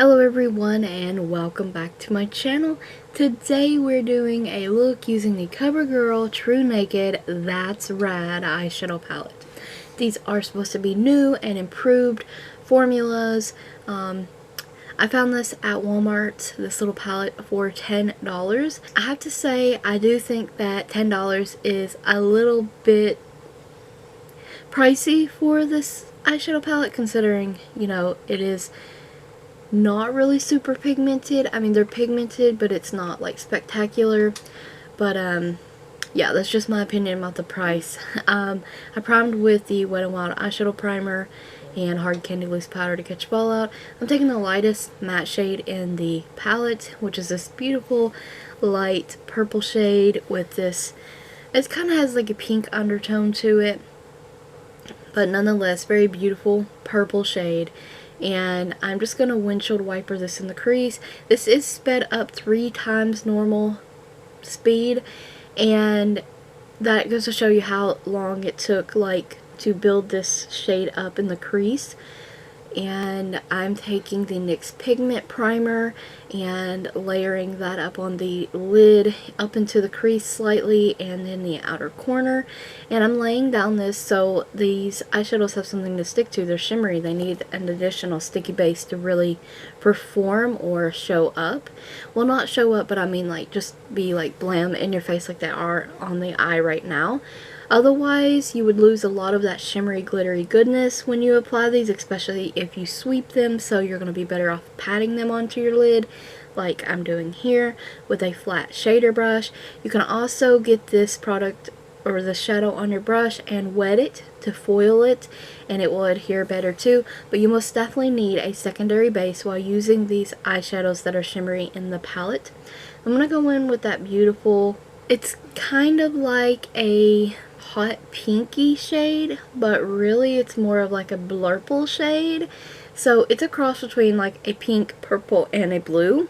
Hello everyone and welcome back to my channel. Today we're doing a look using the Covergirl True Naked That's Rad eyeshadow palette. These are supposed to be new and improved formulas. I found this at Walmart, this little palette, for $10. I have to say I do think that $10 is a little bit pricey for this eyeshadow palette, considering, you know, it is not really super pigmented. I mean, they're pigmented, but it's not like spectacular. But yeah, that's just my opinion about the price. I primed with the Wet n Wild eyeshadow primer and hard candy loose powder to catch fallout. I'm taking the lightest matte shade in the palette, which is this beautiful light purple shade with this, it kind of has like a pink undertone to it, but nonetheless very beautiful purple shade. And I'm just going to windshield wiper this in the crease. This is sped up 3 times normal speed, and that goes to show you how long it took to build this shade up in the crease. And I'm taking the NYX Pigment Primer and layering that up on the lid, up into the crease slightly, and then the outer corner. And I'm laying down this so these eyeshadows have something to stick to. They're shimmery. They need an additional sticky base to really perform or show up. Well, not show up, but I mean like just be like blam in your face like they are on the eye right now. Otherwise, you would lose a lot of that shimmery, glittery goodness when you apply these, especially if you sweep them, so you're going to be better off patting them onto your lid, like I'm doing here, with a flat shader brush. You can also get this product, or the shadow, on your brush and wet it to foil it, and it will adhere better too, but you most definitely need a secondary base while using these eyeshadows that are shimmery in the palette. I'm going to go in with that beautiful, it's kind of like a hot pinky shade, but really it's more of like a blurple shade. So it's a cross between like a pink, purple, and a blue.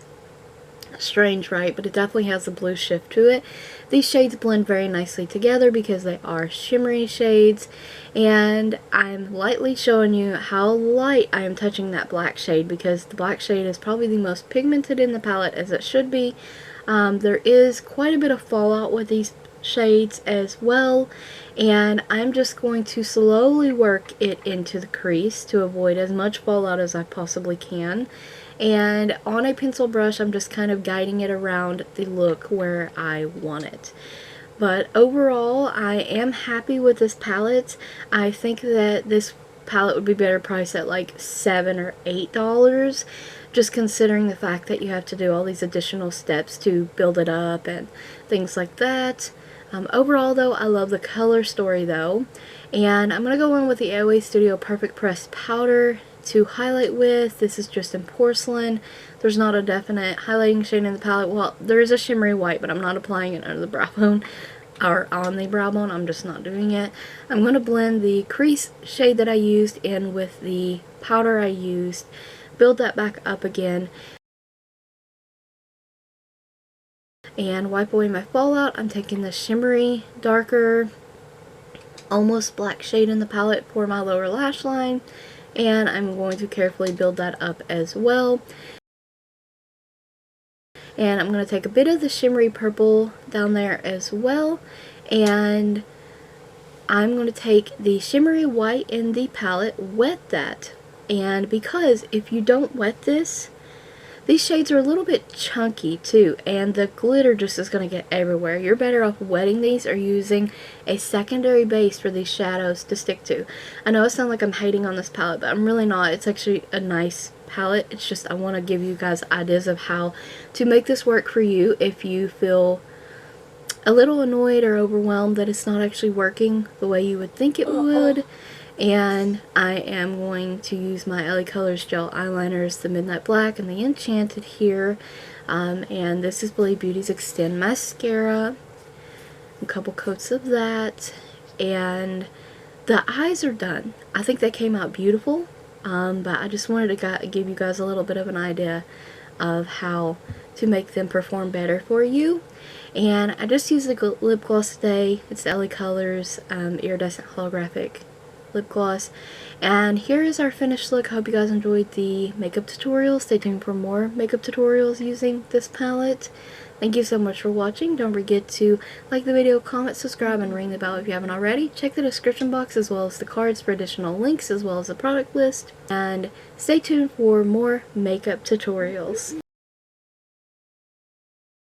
Strange, right? But it definitely has a blue shift to it. These shades blend very nicely together because they are shimmery shades, and I'm lightly showing you how light I am touching that black shade, because the black shade is probably the most pigmented in the palette, as it should be. There is quite a bit of fallout with these shades as well, and I'm just going to slowly work it into the crease to avoid as much fallout as I possibly can. And on a pencil brush, I'm just kind of guiding it around the look where I want it. But overall, I am happy with this palette. I think that this palette would be better priced at like $7 or $8, just considering the fact that you have to do all these additional steps to build it up and things like that. Overall though, I love the color story though, and I'm going to go in with the AOA Studio Perfect Pressed Powder to highlight with. This is just in porcelain. There's not a definite highlighting shade in the palette. Well, there is a shimmery white, but I'm not applying it under the brow bone or on the brow bone. I'm just not doing it. I'm going to blend the crease shade that I used in with the powder I used, build that back up again, and wipe away my fallout. I'm taking the shimmery, darker, almost black shade in the palette for my lower lash line, and I'm going to carefully build that up as well. And I'm going to take a bit of the shimmery purple down there as well, and I'm going to take the shimmery white in the palette, wet that, and because if you don't wet this, these shades are a little bit chunky too, and the glitter just is going to get everywhere. You're better off wetting these or using a secondary base for these shadows to stick to. I know it sounds like I'm hating on this palette, but I'm really not. It's actually a nice palette. It's just I want to give you guys ideas of how to make this work for you if you feel a little annoyed or overwhelmed that it's not actually working the way you would think it would. And I am going to use my LaColors gel eyeliners, the Midnight Black and the Enchanted here. And this is Believe Beauty's Extend Mascara. A couple coats of that. And the eyes are done. I think they came out beautiful. But I just wanted to give you guys a little bit of an idea of how to make them perform better for you. And I just used the lip gloss today. It's the LaColors Iridescent Holographic lip gloss. And here is our finished look. I hope you guys enjoyed the makeup tutorial. Stay tuned for more makeup tutorials using this palette. Thank you so much for watching. Don't forget to like the video, comment, subscribe, and ring the bell if you haven't already. Check the description box as well as the cards for additional links as well as the product list. And stay tuned for more makeup tutorials.